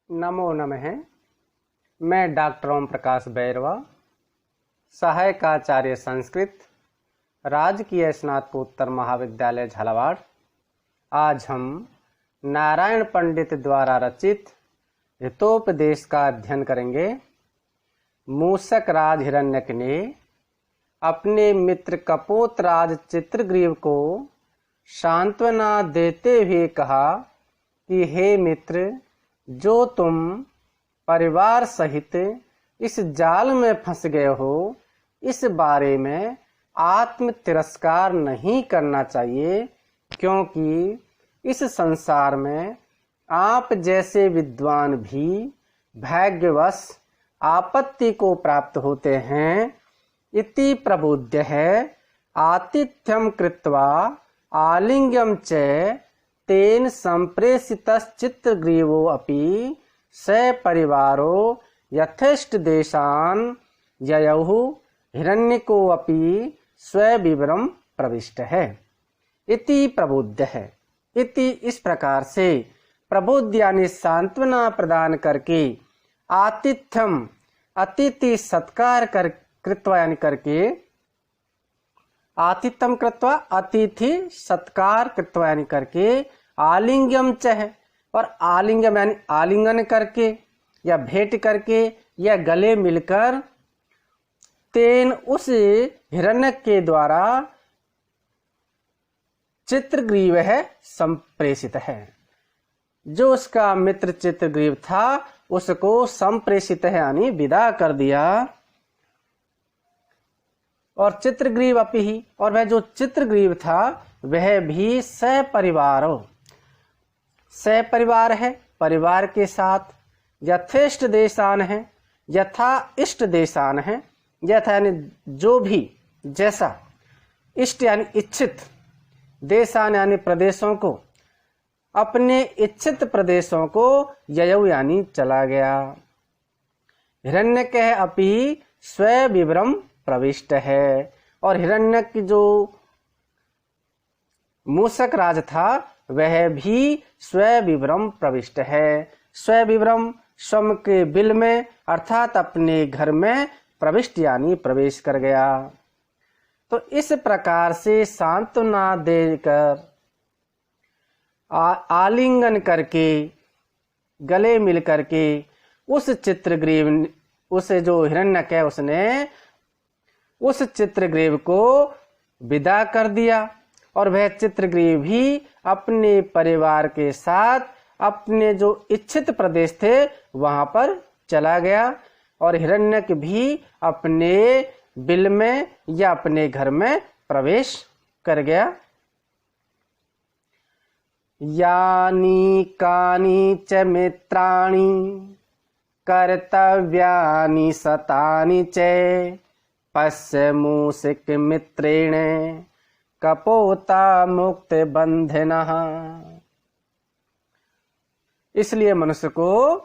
नमो नमः। मैं डॉक्टर ओम प्रकाश बैरवा, सहायक आचार्य संस्कृत, राजकीय स्नातकोत्तर महाविद्यालय झालावाड़। आज हम नारायण पंडित द्वारा रचित हितोपदेश का अध्ययन करेंगे। मूषक राज हिरण्यक ने अपने मित्र कपोत राज चित्रग्रीव को सांत्वना देते हुए कहा कि हे मित्र, जो तुम परिवार सहित इस जाल में फंस गए हो, इस बारे में आत्म तिरस्कार नहीं करना चाहिए, क्योंकि इस संसार में आप जैसे विद्वान भी भाग्यवश आपत्ति को प्राप्त होते हैं। इति प्रबोध्य है आतिथ्यम कृत्वा आलिंग्यम च तेन संप्रेषितश्चित्रग्रीवो अपि सपरिवारो यथेष्ट देशान् ययौ हिरण्यको अपि स्वविवरम प्रविष्ट है। इति प्रबोध्य है। इति इस प्रकार से प्रबोध्य यानी सांत्वना प्रदान करके, आतिथ्यम अतिथि सत्कार कृत्वा यानी करके, आतिथ्यम कृत्वा अतिथि सत्कार कृत्वा यानी करके, आलिंग्यम च है, और आलिंगम यानी आलिंगन करके या भेंट करके या गले मिलकर, तेन उस हिरण्यक के द्वारा चित्रग्रीव है संप्रेषित है। जो उसका मित्र चित्रग्रीव था उसको संप्रेषित है यानी विदा कर दिया। और चित्रग्रीव अपि ही, और वह जो चित्रग्रीव था वह भी सपरिवार है, परिवार के साथ, यथेष्ट देशान है, यथा इष्ट देशान है। यथा यानी जो भी, जैसा, इष्ट यानी इच्छित, देशान यानी प्रदेशों को, अपने इच्छित प्रदेशों को, ययौ यानी चला गया। हिरण्यक है अपि स्वविवरम प्रविष्ट है, और हिरण्यक की जो मूषक राज था वह भी स्वविवरम प्रविष्ट है। स्वविवरम स्वम के बिल में अर्थात अपने घर में प्रविष्ट यानी प्रवेश कर गया। तो इस प्रकार से सांत्वना देकर, आलिंगन करके, गले मिल करके उस चित्रग्रीव, उसे जो हिरण्यक है उसने उस चित्रग्रीव को विदा कर दिया। और वह चित्रग्रीव भी अपने परिवार के साथ अपने जो इच्छित प्रदेश थे वहां पर चला गया, और हिरण्यक भी अपने बिल में या अपने घर में प्रवेश कर गया। यानी कानी च मित्राणि कर्तव्यानि सतानि च पश्य मूषिक मित्रेण कपोता मुक्त बंधनः। इसलिए मनुष्य को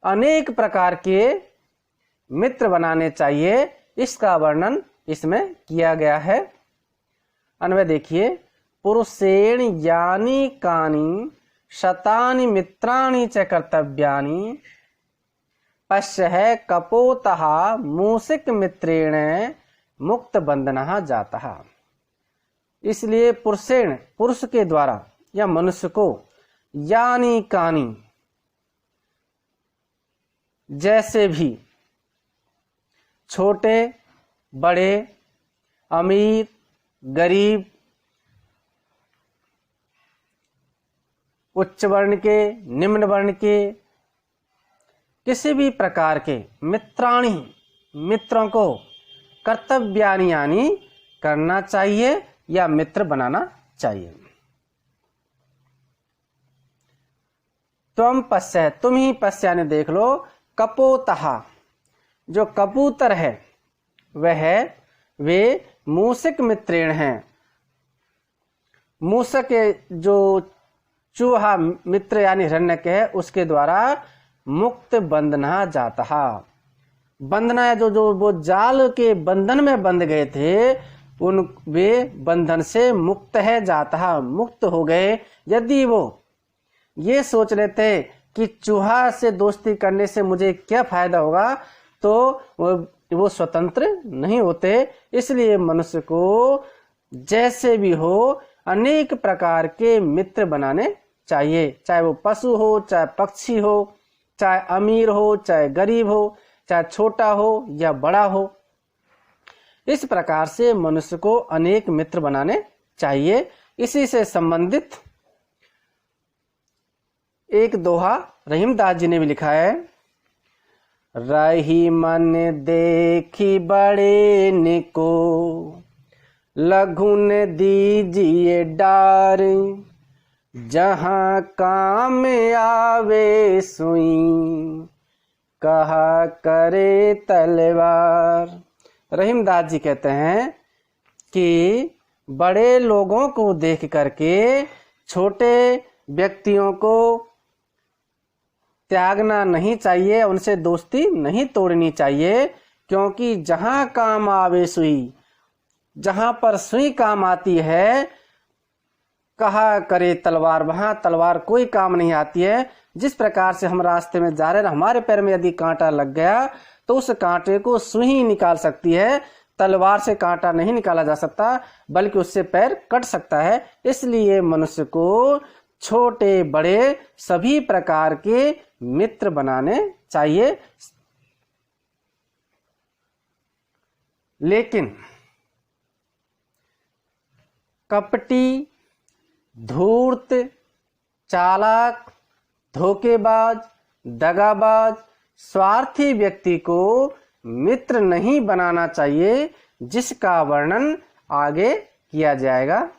अनेक प्रकार के मित्र बनाने चाहिए। इसका वर्णन इसमें किया गया है। अन्वय देखिए, पुरुषेण यानी कानी शतानि मित्राणि च कर्तव्यानि पश्य है कपोतः मूषिक मित्रेण मुक्त बंधनः जातः। इसलिए पुरुषेण, पुरुष के द्वारा या मनुष्य को, यानी कानी जैसे भी, छोटे बड़े, अमीर गरीब, उच्च वर्ण के निम्न वर्ण के, किसी भी प्रकार के मित्राणि, मित्रों को कर्तव्यानि यानी करना चाहिए या मित्र बनाना चाहिए। तुम पश्य, तुम ही पश्य यानी देख लो, कपोतः जो कबूतर है वे मूषिक मित्रेण हैं। मूषक जो चूहा मित्र यानी हिरण्यक है उसके द्वारा मुक्त बंधना जाता। बंधना है जो वो जाल के बंधन में बंध गए थे, वे बंधन से मुक्त है जाता, मुक्त हो गए। यदि वो ये सोच लेते कि चूहा से दोस्ती करने से मुझे क्या फायदा होगा, तो वो स्वतंत्र नहीं होते। इसलिए मनुष्य को जैसे भी हो अनेक प्रकार के मित्र बनाने चाहिए, चाहे वो पशु हो, चाहे पक्षी हो, चाहे अमीर हो, चाहे गरीब हो, चाहे छोटा हो या बड़ा हो। इस प्रकार से मनुष्य को अनेक मित्र बनाने चाहिए। इसी से संबंधित एक दोहा रहीमदास जी ने भी लिखा है, रही मन देखी बड़े निको, लघु ने दीजिए डार, जहाँ काम आवे सुई, कहा करे तलवार। रहीमदास जी कहते हैं कि बड़े लोगों को देख करके छोटे व्यक्तियों को त्यागना नहीं चाहिए, उनसे दोस्ती नहीं तोड़नी चाहिए, क्योंकि जहां काम आवे सुई, जहां पर सुई काम आती है, कहा करे तलवार, वहां तलवार कोई काम नहीं आती है। जिस प्रकार से हम रास्ते में जा रहे हैं, हमारे पैर में यदि कांटा लग गया तो उस कांटे को सुई निकाल सकती है, तलवार से कांटा नहीं निकाला जा सकता, बल्कि उससे पैर कट सकता है। इसलिए मनुष्य को छोटे बड़े सभी प्रकार के मित्र बनाने चाहिए। लेकिन कपटी, धूर्त, चालाक, धोखेबाज, दगाबाज, स्वार्थी व्यक्ति को मित्र नहीं बनाना चाहिए, जिसका वर्णन आगे किया जाएगा।